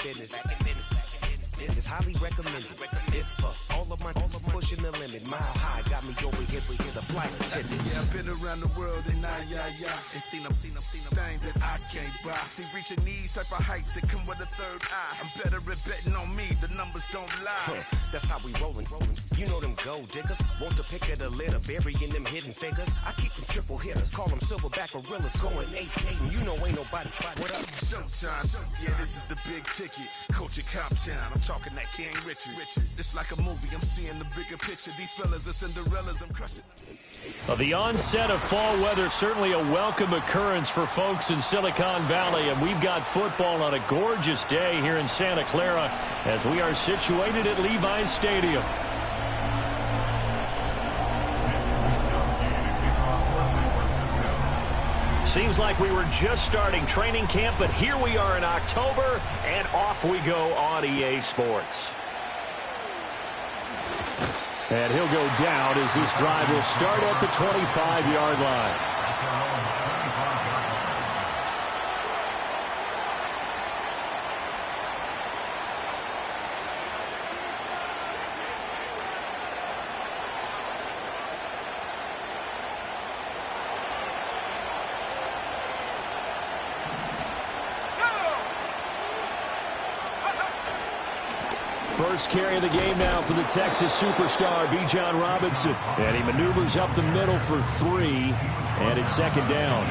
business. This is highly recommended. This for all of my pushing the limit. Mile high got me over here for the flight attendant. Yeah, I've been around the world and and seen them thing that I can't buy. See, reaching these type of heights, it come with a third eye. I'm better at betting on me, the numbers don't lie. That's how we rollin'. You know them gold diggers, want to pick at a litter, burying them hidden figures. I keep them triple hitters, call them silverback gorillas, going 8-8, and you know ain't nobody. What up? Showtime, yeah, this is the big ticket. Coach at Cop Town, I'm talking that King Richard. It's like a movie, I'm seeing the bigger picture. These fellas are Cinderellas, I'm crushing. Well, the onset of fall weather, certainly a welcome occurrence for folks in Silicon Valley, and we've got football on a gorgeous day here in Santa Clara as we are situated at Levi's Stadium. Seems like we were just starting training camp, but here we are in October, and off we go on EA Sports. And he'll go down as this drive will start at the 25-yard line. First carry of the game now for the Texas superstar, Bijan Robinson. And he maneuvers up the middle for 3, and it's second down.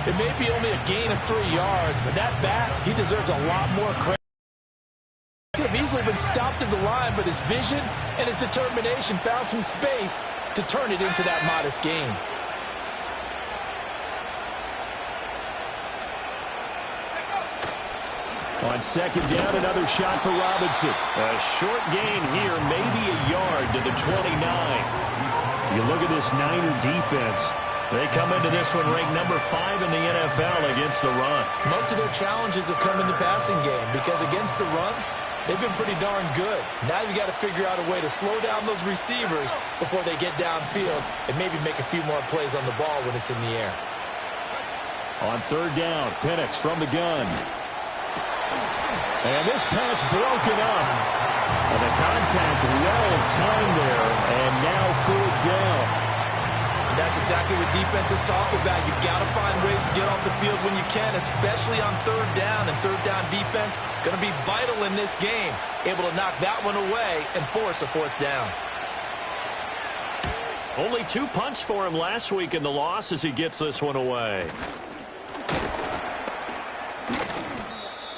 It may be only a gain of 3 yards, but that back, he deserves a lot more credit. He could have easily been stopped at the line, but his vision and his determination found some space to turn it into that modest gain. On second down, another shot for Robinson. A short gain here, maybe a yard to the 29. You look at this Niner defense. They come into this one ranked number 5 in the NFL against the run. Most of their challenges have come in the passing game because against the run, they've been pretty darn good. Now you've got to figure out a way to slow down those receivers before they get downfield and maybe make a few more plays on the ball when it's in the air. On third down, Penix from the gun. And this pass broken up. And the contact well timed there, and now fourth down. And that's exactly what defenses talk about. You've got to find ways to get off the field when you can, especially on third down. And third down defense going to be vital in this game. Able to knock that one away and force a fourth down. Only 2 punts for him last week in the loss as he gets this one away.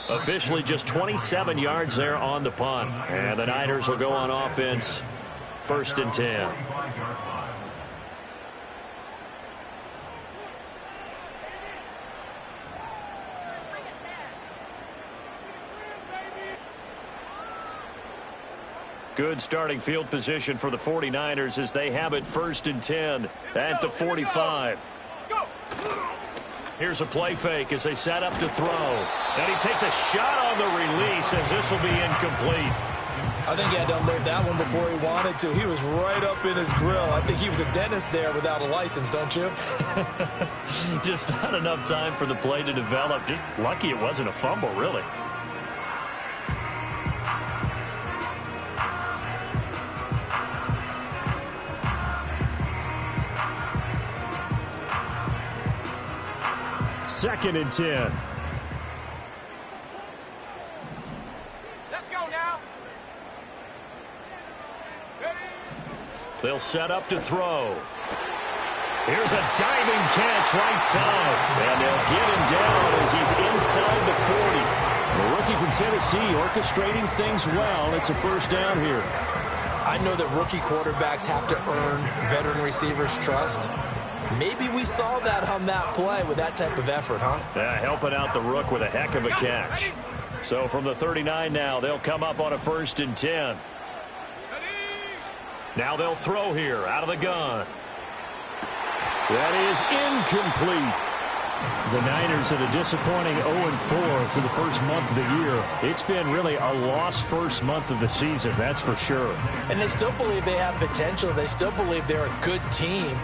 Officially just 27 yards there on the punt. And the Niners will go on offense, 1st and 10. Good starting field position for the 49ers as they have it 1st and 10 at the 45. Here's a play fake as they set up to throw. And he takes a shot on the release as this will be incomplete. I think he had to unload that one before he wanted to. He was right up in his grill. I think he was a dentist there without a license, don't you? Just not enough time for the play to develop. Just lucky it wasn't a fumble, really. Second and 10. Let's go now. They'll set up to throw. Here's a diving catch right side. And they'll get him down as he's inside the 40. The rookie from Tennessee orchestrating things well. It's a first down here. I know that rookie quarterbacks have to earn veteran receivers' trust. Maybe we saw that on that play with that type of effort, huh? Yeah, helping out the rook with a heck of a catch. So from the 39 now, they'll come up on a 1st and 10. Now they'll throw here out of the gun. That is incomplete. The Niners at a disappointing 0-4 for the first month of the year. It's been really a lost first month of the season, that's for sure. And they still believe they have potential. They still believe they're a good team.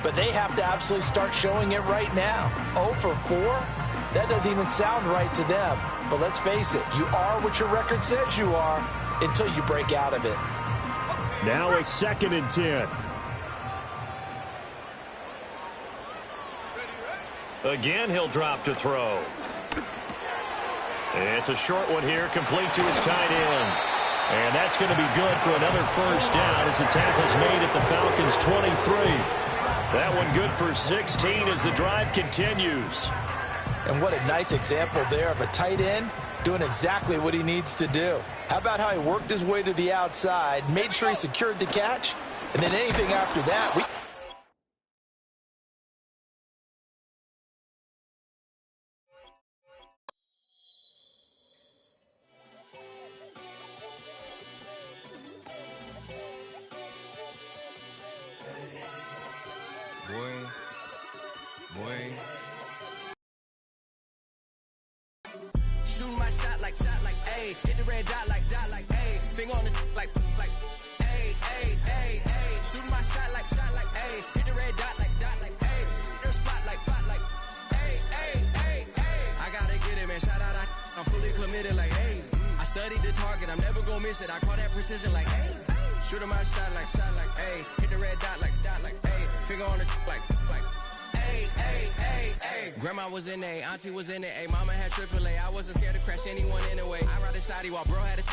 But they have to absolutely start showing it right now. 0 for 4? That doesn't even sound right to them. But let's face it, you are what your record says you are until you break out of it. Now a 2nd and 10. Again, he'll drop to throw. It's a short one here, complete to his tight end. And that's going to be good for another first down as the tackle's made at the Falcons' 23. That one good for 16 as the drive continues. And what a nice example there of a tight end doing exactly what he needs to do. How about how he worked his way to the outside, made sure he secured the catch, and then anything after that, Shooting my shot like, ayy. Hit the red dot like, ayy. Finger on the like, ayy, ayy, ayy, ayy. Shooting my shot like, ayy. Hit the red dot like, ayy. Their spot like, ayy, ayy, ayy, ayy. I gotta get it, man. Shout out, I'm fully committed like, ayy. I studied the target, I'm never gonna miss it. I call that precision like, ayy. Shooting my shot like, ayy. Hit the red dot like, ayy. Finger on the like, ayy, ayy, ayy, ayy. Grandma was in A, auntie was in it, ayy. Mama had AAA. I wasn't scared to crash anyone anyway. I ride a shotty while bro had a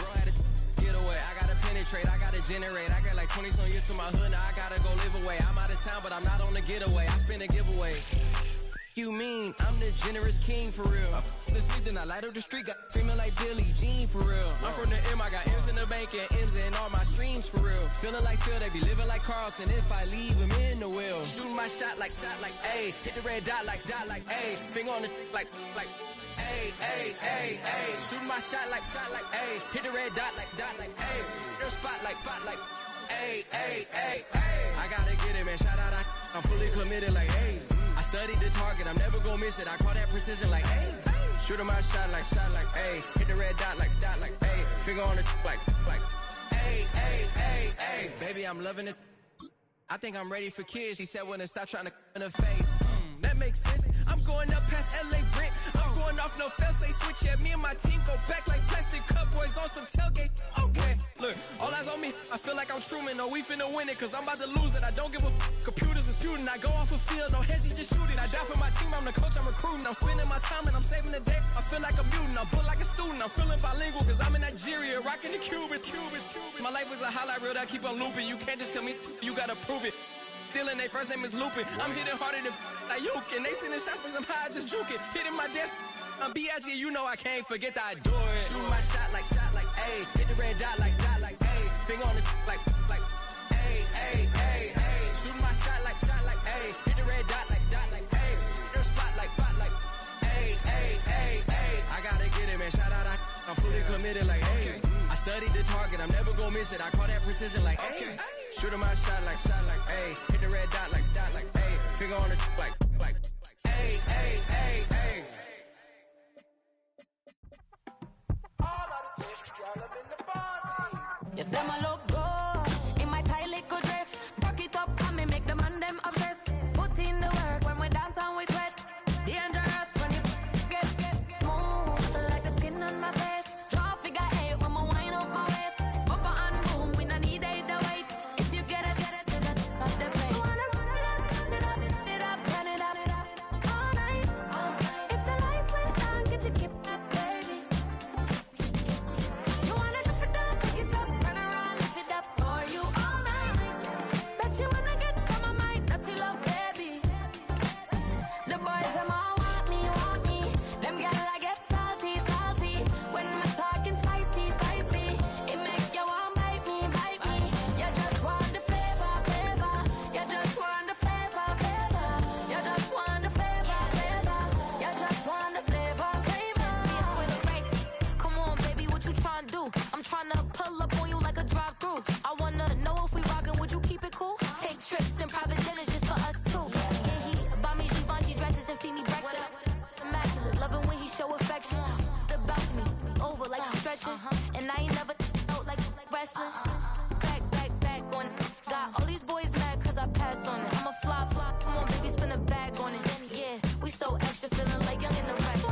get away. I gotta penetrate, I gotta generate. I got like 20-some years to my hood, now I gotta go live away. I'm out of town, but I'm not on the getaway. I spend a giveaway. You mean I'm the generous king for real? The sleep, then I light up the street, got screaming like Billie Jean for real. I'm from the M, I got M's in the bank and M's in all my streams for real. Feeling like Phil, they be living like Carlson if I leave him in the wheel. Shooting my shot like, ayy. Hit the red dot like, ayy. Finger on the like, ayy, ayy, ayy, ayy. Shooting my shot like, ayy. Hit the red dot like, ayy. Their spot like, ayy, ayy, ayy, ayy. I gotta get it, man. Shout out, I'm fully committed like, ayy. I studied the target, I'm never gonna miss it. I call that precision like, ayy. Shooting my shot like, ayy. Hit the red dot like, ayy. Finger on the like, ayy, ayy, ayy, ayy. Baby, I'm loving it. I think I'm ready for kids. She said when to stop trying to in her face. That makes sense. I'm going up past LA Brent. I'm going off no fail, say switch. Yeah, me and my team go back like plastic cup boys on some tailgate. Okay, look, all eyes on me. I feel like I'm Truman. No, we finna win it, cause I'm about to lose it. I don't give a computers disputing. I go off a field, no heads, just shooting. I die for my team, I'm the coach, I'm recruiting. I'm spending my time and I'm saving the day. I feel like a mutant, I'm built like a student. I'm feeling bilingual, cause I'm in Nigeria, rocking the Cubans. My life is a highlight reel that I keep on looping. You can't just tell me, you gotta prove it. Stealing, their first name is Lupin. I'm hitting harder than Ayuk, and they sending shots for some high, just juke it. Hitting my desk, I'm B.I.G., you know I can't forget that I do it. Shooting my shot like, ayy. Hit the red dot like, ayy. Finger on the like, ayy, ayy, ayy, ayy. Shooting my shot like, ayy. Hit the red dot like, ayy. Their spot like, ayy, ayy, ayy, ayy. I gotta get it, man. Shout out, I'm fully committed like, ayy. I studied the target, I'm never gonna miss it. I call that precision like, ayy. Shooting my shot like, ayy. Hit the red dot like, ayy. Finger on the like, ayy, ayy, ayy, ayy. Yes, them a look good in my tight little dress. Rock it up and me make the man them obsessed. Put in the work when we dance and we sweat. Dangerous when you get smooth like the skin on my face. Draw figure eight when I wind up my waist. Bumper and boom, we no need either weight. If you get it to the top of the plate. You wanna run it up, run it up, all night. If the lights went down, get your kip up, baby. You wanna drop it down, pick it up, turn around, lift it up for you all night. Bet you wanna get some of my dirty love, baby. The boys them all want me. Them gyal I get salty. When I'm talking spicy. It make you want bite me. You just want the flavor. You just want the flavor. You just want the flavor. You just want the flavor. See it with a right. Come on, baby, what you tryna do? I'm tryna pull up on you like a drive-through. I wanna know if we rockin', would you keep it cool? Take trips and private dinners just for us two. Yeah, he buy me Givenchy dresses and feed me breakfast. Immaculate, loving when he show affection. The balcony, over like stretching. And I ain't never out like wrestling. Back on it. Got all these boys mad cause I pass on it. I'm a flop. Come on, baby, spin a bag on it. Yeah, we so extra, feeling like young in the rest.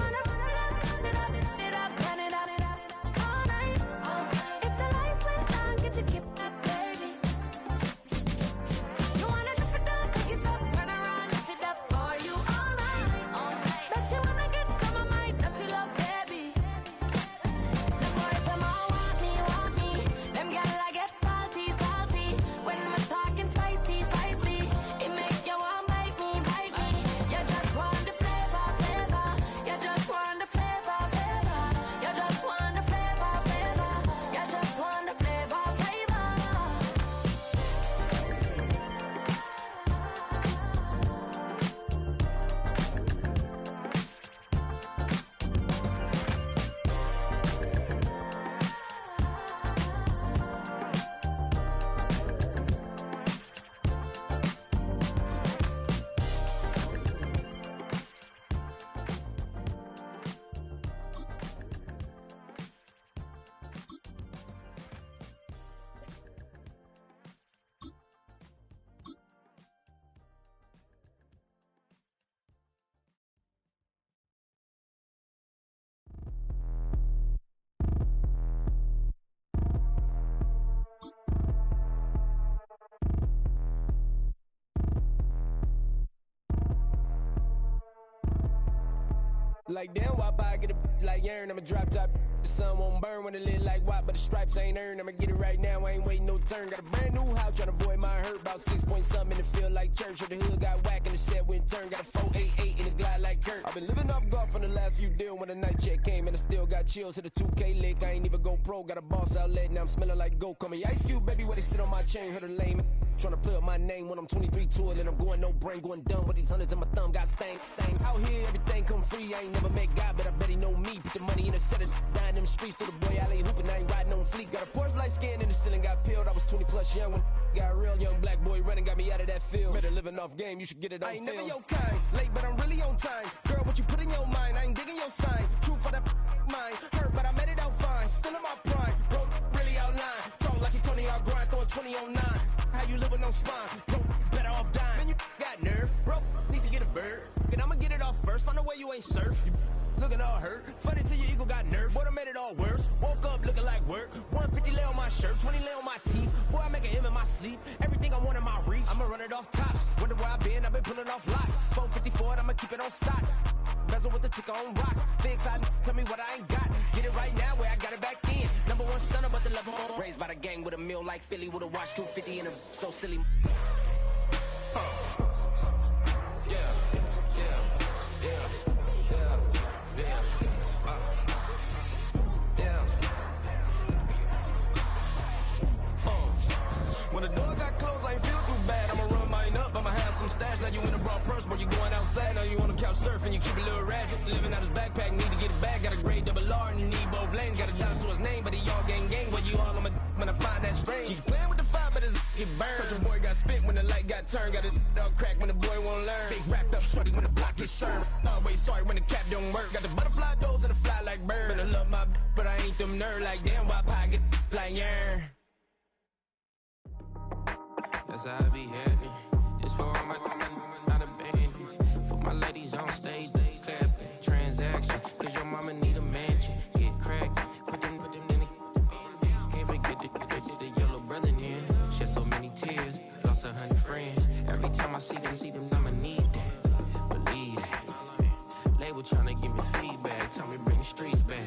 Like damn, why I get a like Aaron? I'm a drop top. The sun won't burn when it lit like white, but the stripes ain't earned. I'ma get it right now, I ain't waiting no turn. Got a brand new house, tryna avoid my hurt. About 6 point something in the field like church. Or the hood got whack and the set went turn. Got a 488 in the glide like Kurt. I've been living off golf from the last few deals. When the night check came and I still got chills. Hit a 2K lick, I ain't even go pro. Got a boss outlet, now I'm smelling like goat. Call me Ice Cube, baby, where they sit on my chain. Heard a lame tryna play up my name when I'm 23 to it. And I'm going no brain, going dumb with these hundreds in my thumb. Got stank. Out here, everything come free. I ain't never met God, but I bet he know me. Put the money in the set and dying them streets through the boy. I ain't hooping, I ain't riding on fleek. Got a Porsche light scan in the ceiling, got peeled. I was 20 plus young when got a real young black boy running, got me out of that field. Better living off game, you should get it on film. I ain't never your kind, late but I'm really on time. Girl, what you put in your mind, I ain't digging your sign. True for that mind, hurt but I made it out fine. Still in my prime, bro, really outline. Talk like you Tony, I'll grind, throwing 20 on 9. How you live with no spine, bro, better off dying. Man, you got nerve, bro, need to get a bird. And I'ma get it off first, find a way you ain't surf. You looking all hurt, funny till your ego got nerve. Boy, I made it all worse, woke up looking like work. 150 lay on my shirt, 20 lay on my teeth. Boy, I make an M in my sleep, everything I want in my reach. I'ma run it off tops, wonder where I been, I've been pulling off lots. 454, I'ma keep it on stock. Bezel with the ticker on rocks. Big side, tell me what I ain't got. Get it right now where I got it back then. Number one stunner, but the level on. Raised by the gang with a meal like Philly with a watch 250 and a so silly. When the door got closed, I ain't feel too bad. I'ma run mine up, I'ma have some stash. Now you in a broad purse, but you going outside. Now you on the couch surfing, you keep a little ratchet. Living out his backpack, need to get it back. Got a grade double R and you need both lanes. Got a dollar to his name, but he all gang. Where you all on my when I find that strange. Keep playing with the fire, but his get burned. Your boy got spit when the light got turned. Got his dog crack when the boy won't learn. Big wrapped up shorty when the block gets served. Always sorry when the cap don't work. Got the butterfly doors and the fly like bird. And I love my but I ain't them nerd like damn. Why pie get like yarn? That's how I be happy. Just for all my not abandoned. For my ladies on stage, they clapping. Transaction, cause your mama need a mansion. Get cracked, put them in the. Can't forget the yellow brother in. Shed so many tears, lost 100 friends. Every time I see them, I'ma need that. Believe that. Label tryna give me feedback, tell me bring the streets back.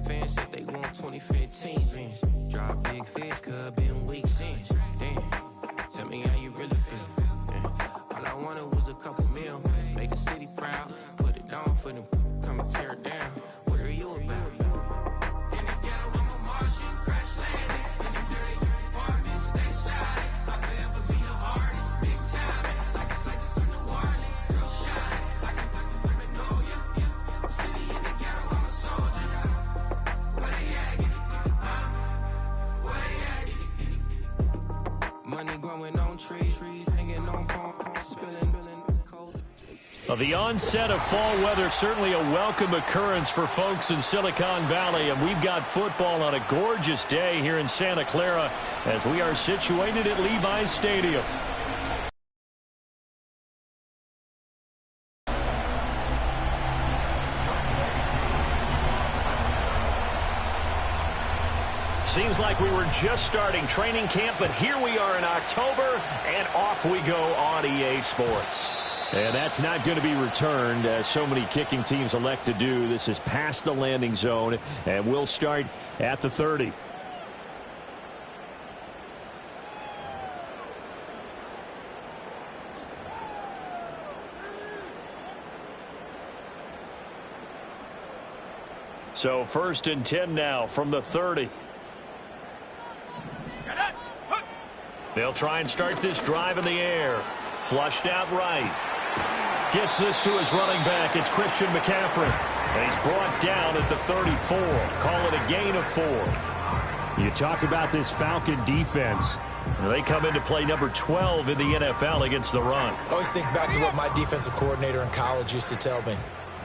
Fans said they want 2015 Vince. Drop big fish, cuz been weak since. Damn. Tell me how you really feel. Yeah. All I wanted was a couple mil. Make the city proud. Put it down for them. Come and tear it down. What are you about? In the ghetto, I'm a Martian. Crash landing. In the dirty apartment, stay shy. I'll forever be the hardest. Big time. Like the New Orleans. Real shy. Like the women know you. City in the ghetto, I'm a soldier. Where they at? Where they at? Money growing on trees, hanging on palms, spilling cold. Well, the onset of fall weather, certainly a welcome occurrence for folks in Silicon Valley, and we've got football on a gorgeous day here in Santa Clara as we are situated at Levi's Stadium. Seems like we were just starting training camp, but here we are in October, and off we go on EA Sports. And that's not going to be returned, as so many kicking teams elect to do. This is past the landing zone, and we'll start at the 30. So 1st and 10 now from the 30. They'll try and start this drive in the air. Flushed out right. Gets this to his running back. It's Christian McCaffrey. And he's brought down at the 34. Call it a gain of 4. You talk about this Falcon defense. They come into play number 12 in the NFL against the run. I always think back to what my defensive coordinator in college used to tell me.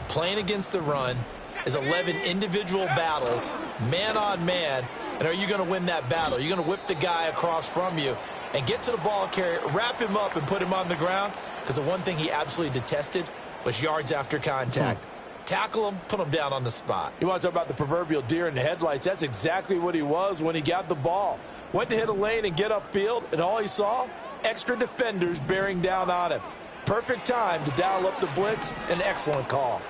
Playing against the run is 11 individual battles, man on man. And are you going to win that battle? You're going to whip the guy across from you and get to the ball carrier, wrap him up, and put him on the ground. Because the one thing he absolutely detested was yards after contact. Tackle him, put him down on the spot. You want to talk about the proverbial deer in the headlights? That's exactly what he was when he got the ball. Went to hit a lane and get upfield, and all he saw? Extra defenders bearing down on him. Perfect time to dial up the blitz. An excellent call.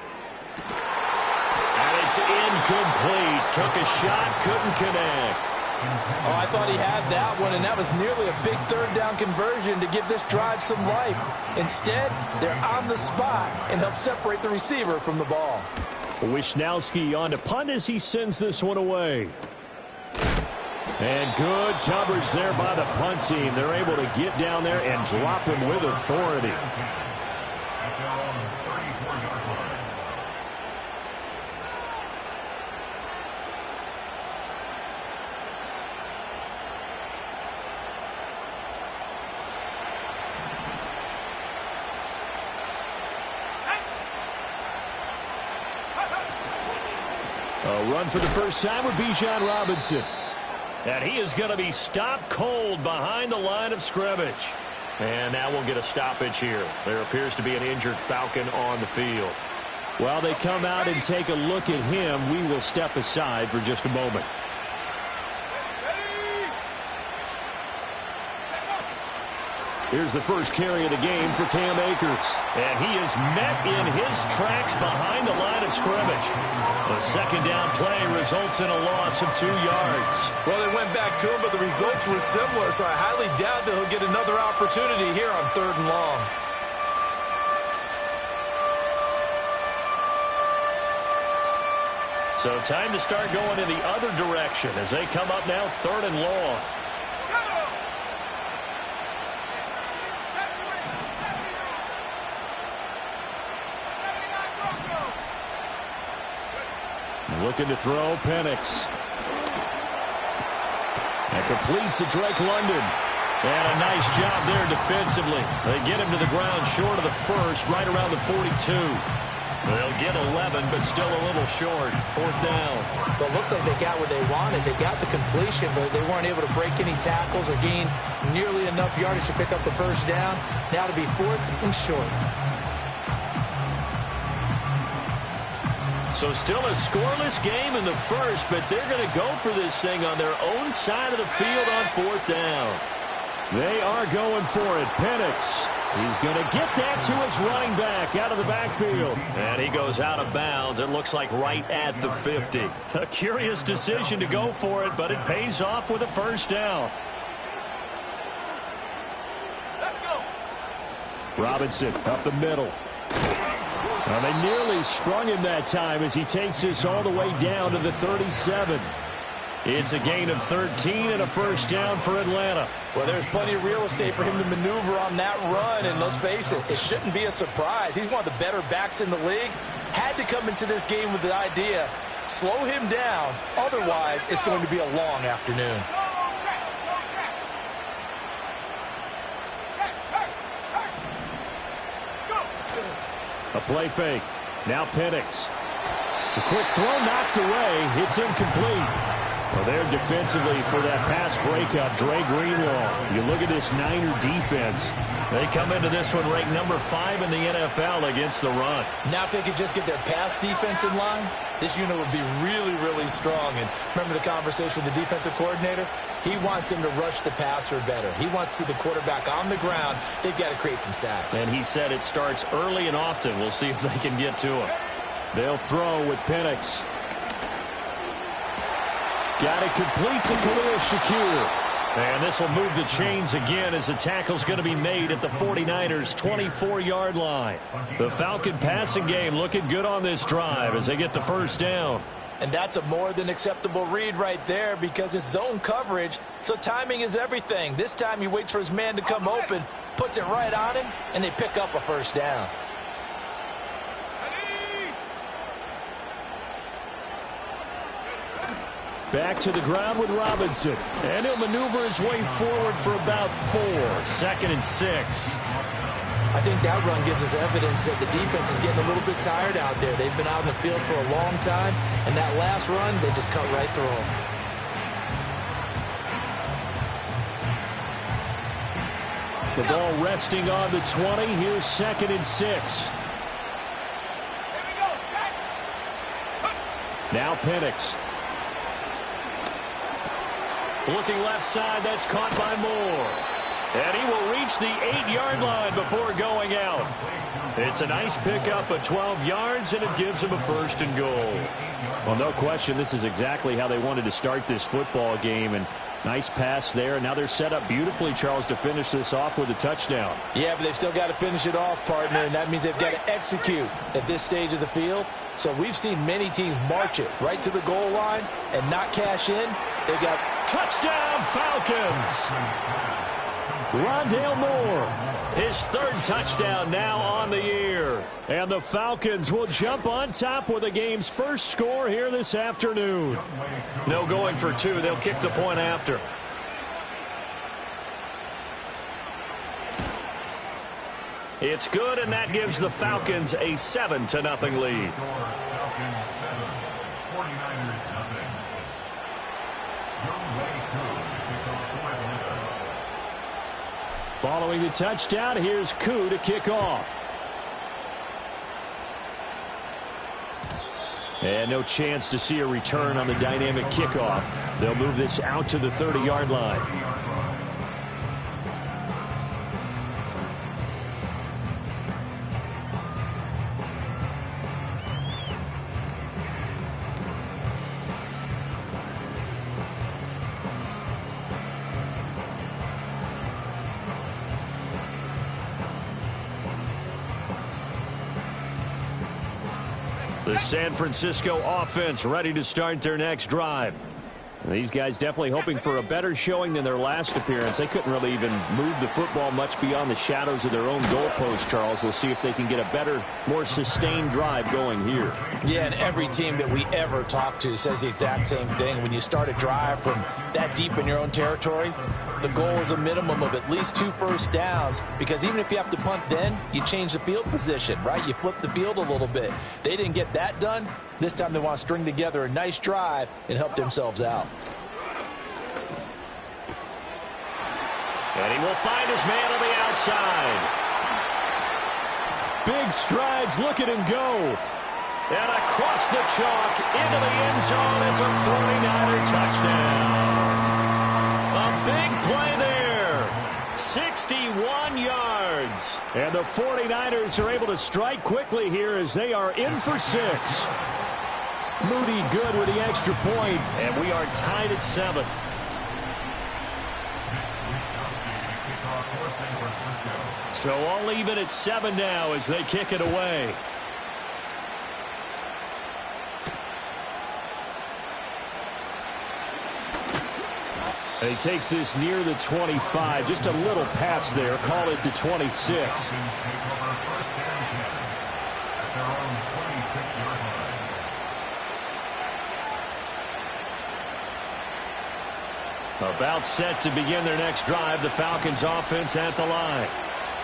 it's incomplete. Took a shot, couldn't connect. Oh, I thought he had that one, and that was nearly a big third down conversion to give this drive some life. Instead, they're on the spot and help separate the receiver from the ball. Wisnowski on to punt as he sends this one away. And good coverage there by the punt team. They're able to get down there and drop him with authority. A run for the first time with Bijan Robinson. And he is going to be stopped cold behind the line of scrimmage. And now we'll get a stoppage here. There appears to be an injured Falcon on the field. While they come out and take a look at him, we will step aside for just a moment. Here's the first carry of the game for Cam Akers. And he is met in his tracks behind the line of scrimmage. The second down play results in a loss of 2 yards. Well, they went back to him, but the results were similar, so I highly doubt that he'll get another opportunity here on 3rd and long. So time to start going in the other direction as they come up now 3rd and long. Looking to throw, Penix. And complete to Drake London. And a nice job there defensively. They get him to the ground short of the first, right around the 42. They'll get 11, but still a little short. 4th down. Well, it looks like they got what they wanted. They got the completion, but they weren't able to break any tackles or gain nearly enough yardage to pick up the first down. Now to be 4th and short. So still a scoreless game in the first, but they're going to go for this thing on their own side of the field on 4th down. They are going for it. Penix. He's going to get that to his running back out of the backfield. And he goes out of bounds. It looks like right at the 50. A curious decision to go for it, but it pays off with a first down. Let's go. Robinson up the middle. Well, they nearly sprung him that time as he takes this all the way down to the 37. It's a gain of 13 and a first down for Atlanta. Well, there's plenty of real estate for him to maneuver on that run, and let's face it, it shouldn't be a surprise. He's one of the better backs in the league. Had to come into this game with the idea, slow him down, otherwise it's going to be a long afternoon. A play fake. Now Penix. The quick throw knocked away. It's incomplete. Well, there defensively for that pass breakup, Dre Greenlaw. You look at this Niner defense. They come into this one ranked number 5 in the NFL against the run. Now if they could just get their pass defense in line, this unit would be really, really strong. And remember the conversation with the defensive coordinator? He wants them to rush the passer better. He wants to see the quarterback on the ground. They've got to create some sacks. And he said it starts early and often. We'll see if they can get to him. They'll throw with Penix. Got it complete to Khalil Shakir. And this will move the chains again as the tackle's going to be made at the 49ers' 24-yard line. The Falcon passing game looking good on this drive as they get the first down. And that's a more than acceptable read right there because it's zone coverage, so timing is everything. This time he waits for his man to come open, puts it right on him, and they pick up a first down. Back to the ground with Robinson. And he'll maneuver his way forward for about 4. 2nd and 6. I think that run gives us evidence that the defense is getting a little bit tired out there. They've been out in the field for a long time, and that last run, they just cut right through them. The ball resting on the 20. Here's 2nd and 6. Now Penix. Looking left side, that's caught by Moore. And he will reach the 8-yard line before going out. It's a nice pickup of 12 yards, and it gives him a 1st and goal. Well, no question, this is exactly how they wanted to start this football game. And nice pass there. Now they're set up beautifully, Charles, to finish this off with a touchdown. Yeah, but they've still got to finish it off, partner, and that means they've got to execute at this stage of the field. So we've seen many teams march it right to the goal line and not cash in. They've got touchdown Falcons. Rondale Moore, his 3rd touchdown now on the year. And the Falcons will jump on top with the game's first score here this afternoon. No going for 2. They'll kick the point after. It's good, and that gives the Falcons a 7-0 lead. Following the touchdown, here's Koo to kick off. And no chance to see a return on the dynamic kickoff. They'll move this out to the 30-yard line. The San Francisco offense ready to start their next drive. And these guys definitely hoping for a better showing than their last appearance. They couldn't really even move the football much beyond the shadows of their own goalpost, Charles. We'll see if they can get a better, more sustained drive going here. Yeah, and every team that we ever talk to says the exact same thing. When you start a drive from that deep in your own territory, the goal is a minimum of at least 2 first downs, because even if you have to punt then, you change the field position, right? You flip the field a little bit. They didn't get that done. This time they want to string together a nice drive and help themselves out. And he will find his man on the outside. Big strides, look at him go. And across the chalk, into the end zone, it's a 49er touchdown. A big play there. 61 yards. And the 49ers are able to strike quickly here as they are in for 6. Moody good with the extra point, and we are tied at 7. So all even at 7 now as they kick it away. And he takes this near the 25. Just a little pass there. Call it the 26. About set to begin their next drive. The Falcons offense at the line.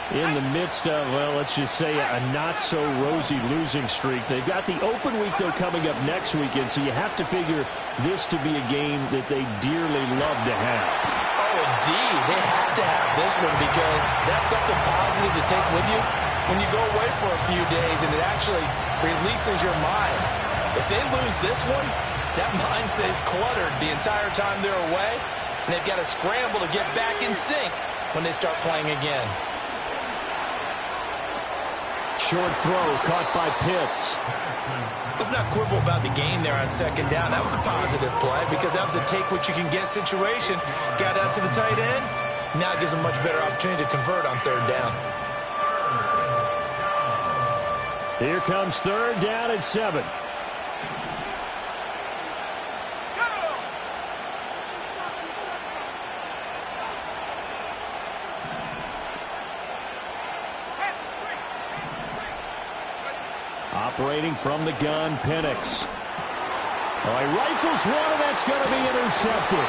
In the midst of, well, let's just say a not-so-rosy losing streak. They've got the open week, though, coming up next weekend, so you have to figure this to be a game that they dearly love to have. Oh, indeed. They have to have this one because that's something positive to take with you when you go away for a few days, and it actually releases your mind. If they lose this one, that mind stays cluttered the entire time they're away, and they've got to scramble to get back in sync when they start playing again. Short throw caught by Pitts. Let's not quibble about the game there on 2nd down. That was a positive play because that was a take-what-you-can-get situation. Got out to the tight end. Now it gives them a much better opportunity to convert on 3rd down. Here comes 3rd down and 7. Operating from the gun, Penix. Oh, he rifles one, and that's going to be intercepted.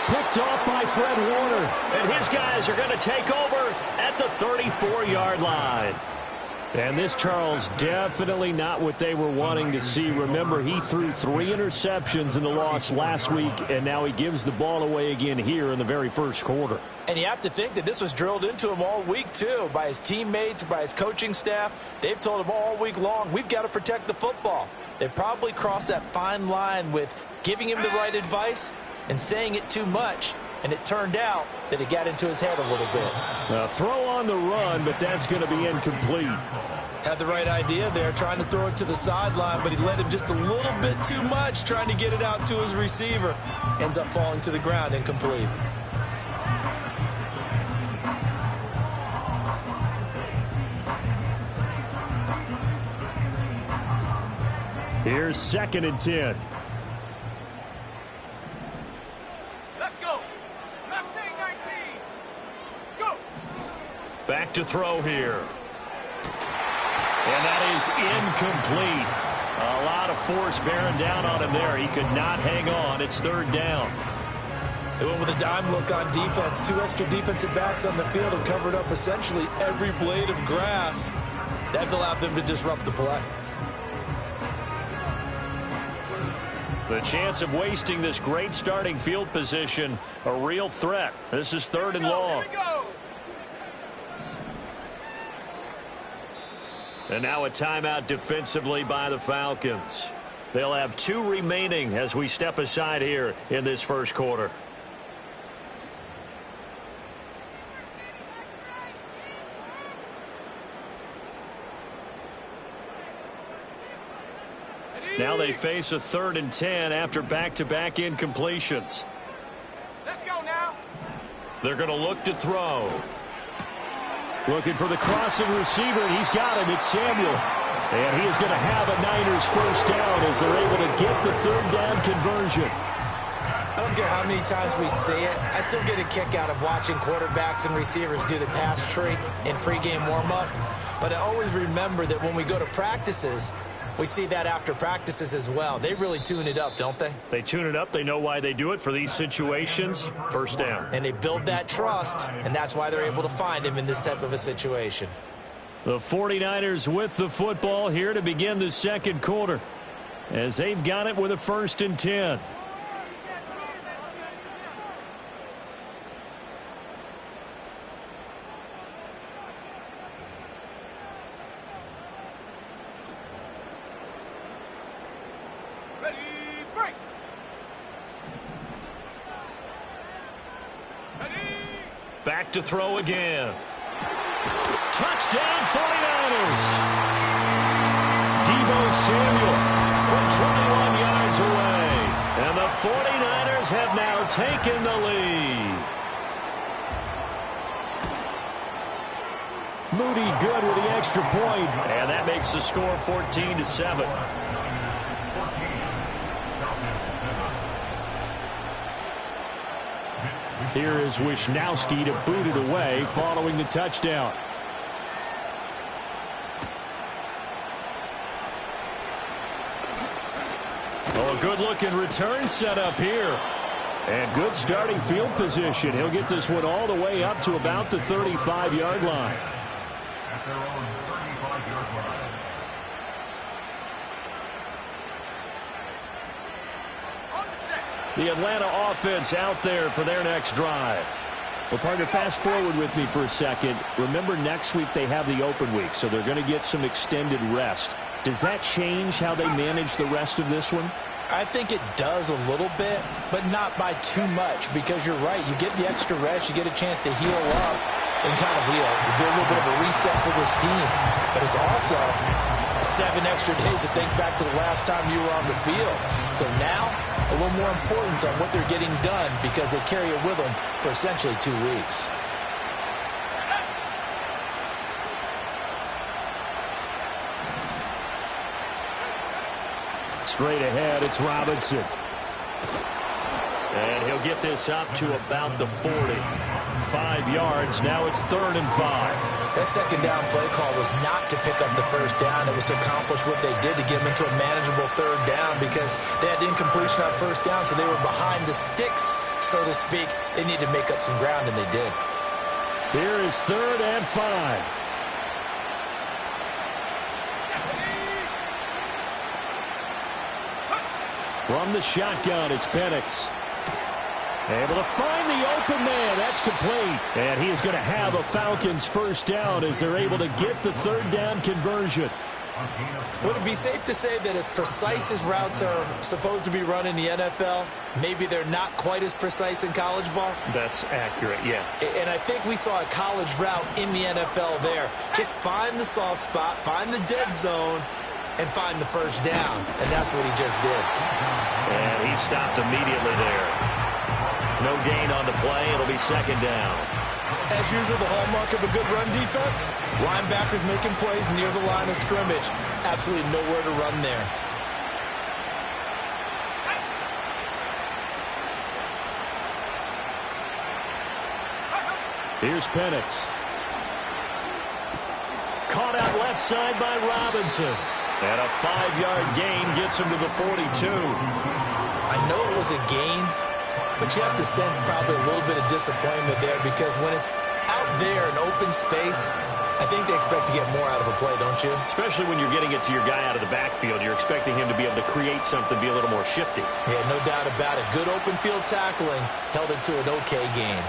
Picked off by Fred Warner. And his guys are going to take over at the 34-yard line. And this, Charles, definitely not what they were wanting to see. Remember, he threw 3 interceptions in the loss last week, and now he gives the ball away again here in the very first quarter. And you have to think that this was drilled into him all week, too, by his teammates, by his coaching staff. They've told him all week long, we've got to protect the football. They probably crossed that fine line with giving him the right advice and saying it too much. and it turned out that it got into his head a little bit. A throw on the run, but that's going to be incomplete. Had the right idea there, trying to throw it to the sideline, but he let him just a little bit too much, trying to get it out to his receiver. Ends up falling to the ground, incomplete. Here's 2nd and 10. Let's go. Mustang 19. Go. Back to throw here. And that is incomplete. A lot of force bearing down on him there. He could not hang on. It's 3rd down. They went with a dime look on defense. 2 extra defensive backs on the field and covered up essentially every blade of grass. That allowed them to disrupt the play. The chance of wasting this great starting field position, a real threat. This is 3rd and long. And now a timeout defensively by the Falcons. They'll have 2 remaining as we step aside here in this first quarter. Now they face a 3rd and 10 after back-to-back incompletions. Let's go now. They're going to look to throw. Looking for the crossing receiver, and he's got him. It's Samuel. And he is going to have a Niners first down as they're able to get the 3rd down conversion. I don't care how many times we see it. I still get a kick out of watching quarterbacks and receivers do the pass tree in pregame warm-up. But I always remember that when we go to practices, we see that after practices as well. They really tune it up, don't they? They tune it up. They know why they do it for these situations. First down. And they build that trust, and that's why they're able to find him in this type of a situation. The 49ers with the football here to begin the second quarter as they've got it with a 1st and 10. Back to throw again. Touchdown 49ers. Deebo Samuel from 21 yards away. And the 49ers have now taken the lead. Moody good with the extra point. And that makes the score 14-7. Here is Wisnowski to boot it away following the touchdown. Oh, a good-looking return set up here. And good starting field position. He'll get this one all the way up to about the 35-yard line. At their own 35-yard line. The Atlanta offense out there for their next drive. Well, partner, fast forward with me for a second. Remember, next week they have the open week, so they're going to get some extended rest. Does that change how they manage the rest of this one? I think it does a little bit, but not by too much, because you're right. You get the extra rest. You get a chance to heal up and kind of do a little bit of a reset for this team. But it's also 7 extra days to think back to the last time you were on the field. So now, a little more importance on what they're getting done because they carry it with them for essentially 2 weeks. Straight ahead, it's Robinson. And he'll get this up to about the 40. 5 yards, now it's 3rd and 5. That second down play call was not to pick up the first down. It was to accomplish what they did to get them into a manageable 3rd down because they had incompletion on first down, so they were behind the sticks, so to speak. They needed to make up some ground, and they did. Here is 3rd and 5. From the shotgun, it's Penix. Able to find the open man. That's complete. And he is going to have a Falcons first down as they're able to get the 3rd down conversion. Would it be safe to say that as precise as routes are supposed to be run in the NFL, maybe they're not quite as precise in college ball? That's accurate, yeah. And I think we saw a college route in the NFL there. Just find the soft spot, find the dead zone, and find the first down. And that's what he just did. And he stopped immediately there. No gain on the play. It'll be second down. As usual, the hallmark of a good run defense, linebackers making plays near the line of scrimmage. Absolutely nowhere to run there. Here's Penix. Caught out left side by Robinson. And a 5-yard gain gets him to the 42. I know it was a gain, but you have to sense probably a little bit of disappointment there because when it's out there in open space, I think they expect to get more out of a play, don't you? Especially when you're getting it to your guy out of the backfield. You're expecting him to be able to create something, be a little more shifty. Yeah, no doubt about it. Good open field tackling held it to an okay gain.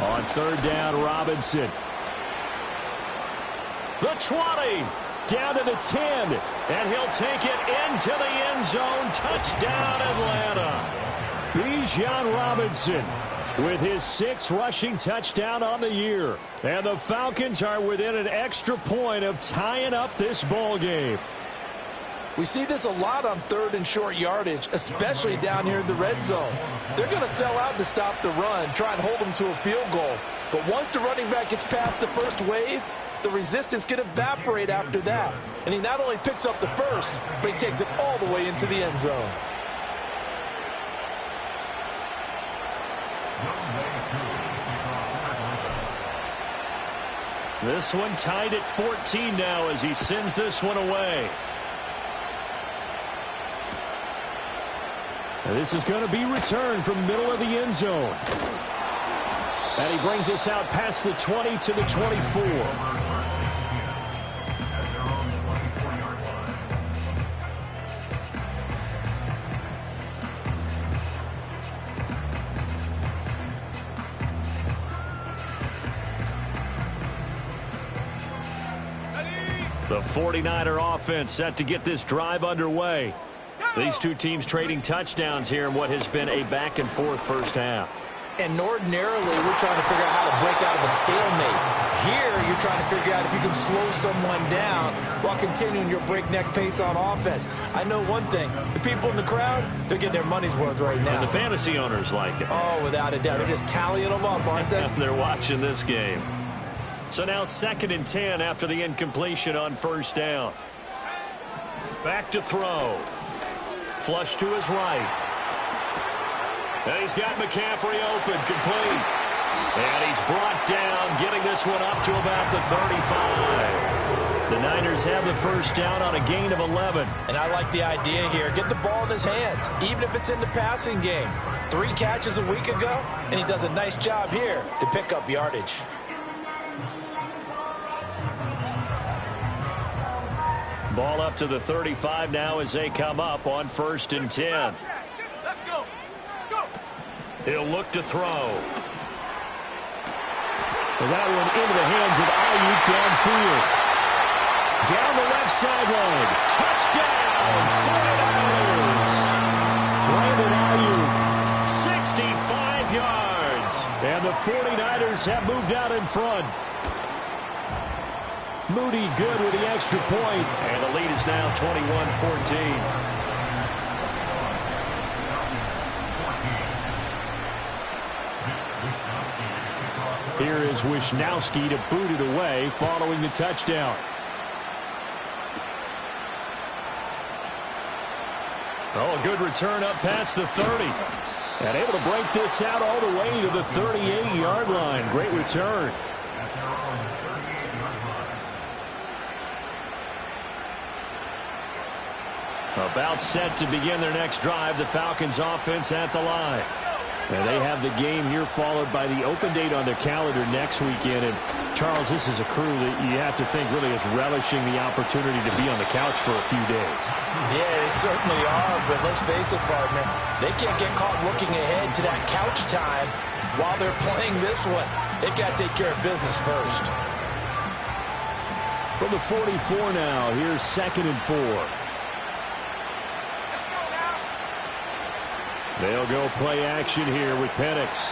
On third down, Robinson. The 20, down to the 10, and he'll take it into the end zone. Touchdown, Atlanta. Bijan Robinson with his 6th rushing touchdown on the year. And the Falcons are within an extra point of tying up this ball game. We see this a lot on third and short yardage, especially down here in the red zone. They're going to sell out to stop the run, try and hold them to a field goal. But once the running back gets past the first wave, the resistance can evaporate after that. And he not only picks up the first, but he takes it all the way into the end zone. This one tied at 14 now as he sends this one away. And this is going to be returned from middle of the end zone. And he brings us out past the 20 to the 24. The 49er offense set to get this drive underway. These two teams trading touchdowns here in what has been a back-and-forth first half. And ordinarily, we're trying to figure out how to break out of a stalemate. Here, you're trying to figure out if you can slow someone down while continuing your breakneck pace on offense. I know one thing. The people in the crowd, they're getting their money's worth right now. And the fantasy owners like it. Oh, without a doubt. They're just tallying them up, aren't they? They're watching this game. So now 2nd and 10 after the incompletion on first down. Back to throw. Flush to his right. And he's got McCaffrey open, complete. And he's brought down, getting this one up to about the 35. The Niners have the first down on a gain of 11. And I like the idea here. Get the ball in his hands, even if it's in the passing game. 3 catches a week ago, and he does a nice job here to pick up yardage. Ball up to the 35 now as they come up on 1st and 10. Let's go. Go. He'll look to throw. And that one into the hands of Ayuk downfield. Down the left sideline. Touchdown, 49ers. Brandon Ayuk, 65 yards. And the 49ers have moved out in front. Moody good with the extra point. And the lead is now 21-14. Here is Wisnowski to boot it away following the touchdown. Oh, a good return up past the 30. And able to break this out all the way to the 38-yard line. Great return. About set to begin their next drive. The Falcons offense at the line. And they have the game here followed by the open date on their calendar next weekend. And Charles, this is a crew that you have to think really is relishing the opportunity to be on the couch for a few days. Yeah, they certainly are, but let's face it, partner, they can't get caught looking ahead to that couch time while they're playing this one. They've got to take care of business first. From the 44 now, here's 2nd and 4. They'll go play action here with Penix.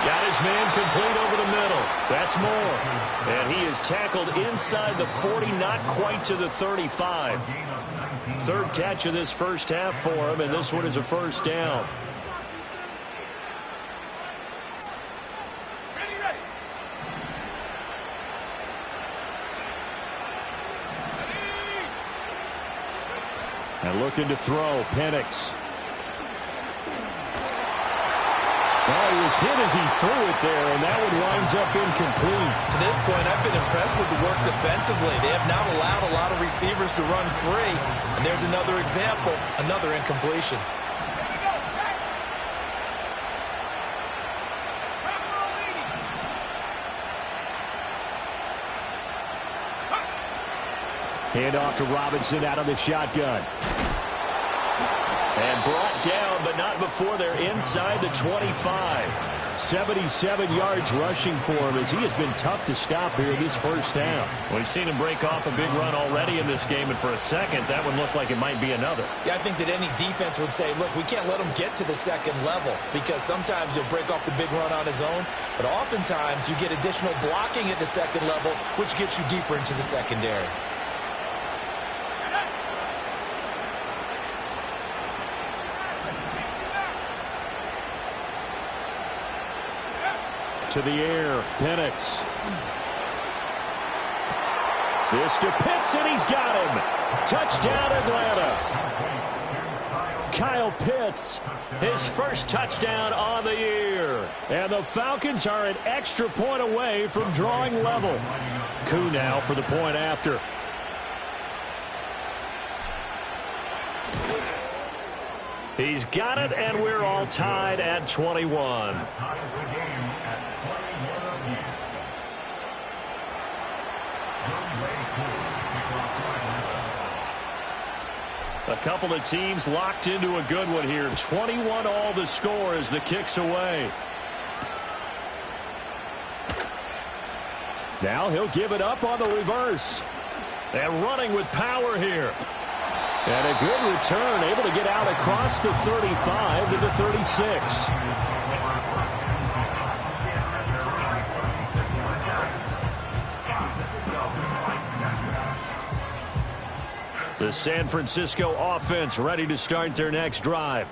Got his man complete over the middle. That's more. And he is tackled inside the 40, not quite to the 35. 3rd catch of this first half for him, and this one is a first down. And looking to throw, Penix. Well, he was hit as he threw it there, and that one winds up incomplete. To this point, I've been impressed with the work defensively. They have not allowed a lot of receivers to run free. And there's another example, another incompletion. Hand off to Robinson out of the shotgun. And brought down, but not before they're inside the 25. 77 yards rushing for him as he has been tough to stop here this first half. We've seen him break off a big run already in this game, and for a second, that one looked like it might be another. Yeah, I think that any defense would say, look, we can't let him get to the second level because sometimes he'll break off the big run on his own, but oftentimes you get additional blocking at the second level, which gets you deeper into the secondary. To the air, Penix. This to Pitts, and he's got him. Touchdown, Atlanta. Kyle Pitts, his first touchdown on the year. And the Falcons are an extra point away from drawing level. Koo now for the point after. He's got it, and we're all tied at 21. A couple of teams locked into a good one here. 21 all the score as the kick's away. Now he'll give it up on the reverse. And running with power here. And a good return, able to get out across the 35 to the 36. The San Francisco offense ready to start their next drive.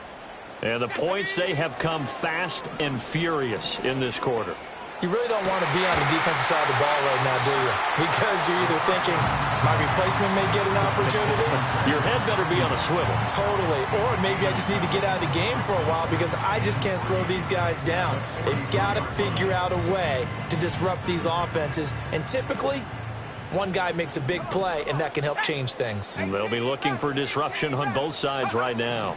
And the points, they have come fast and furious in this quarter. You really don't want to be on the defensive side of the ball right now, do you? Because you're either thinking, my replacement may get an opportunity. Your head better be on a swivel. Totally. Or maybe I just need to get out of the game for a while because I just can't slow these guys down. They've got to figure out a way to disrupt these offenses. And typically, one guy makes a big play, and that can help change things. They'll be looking for disruption on both sides right now.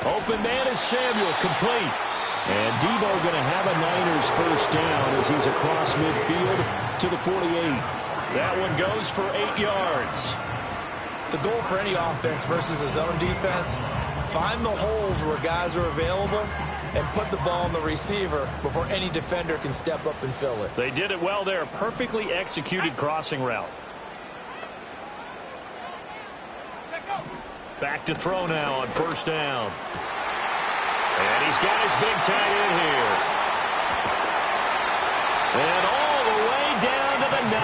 Open man is Samuel, complete. And Debo going to have a Niners first down as he's across midfield to the 48. That one goes for 8 yards. The goal for any offense versus a zone defense, find the holes where guys are available and put the ball on the receiver before any defender can step up and fill it. They did it well there. Perfectly executed crossing route. Back to throw now on first down. And he's got his big tight end here. And all the way down to the 9.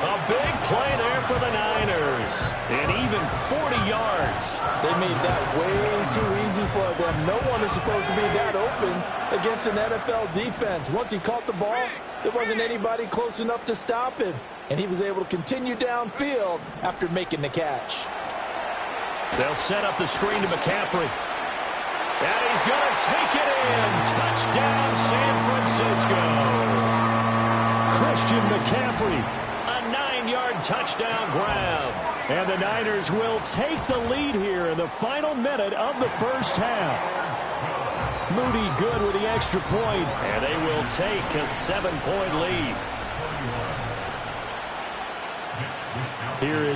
A big play there for the Niners. And even 40 yards. They made that way too easy for them. No one is supposed to be that open against an NFL defense. Once he caught the ball, there wasn't anybody close enough to stop him. And he was able to continue downfield after making the catch. They'll set up the screen to McCaffrey. And he's going to take it in. Touchdown, San Francisco. Christian McCaffrey, a 9-yard touchdown grab. And the Niners will take the lead here in the final minute of the first half. Moody good with the extra point, and they will take a 7-point lead. Here is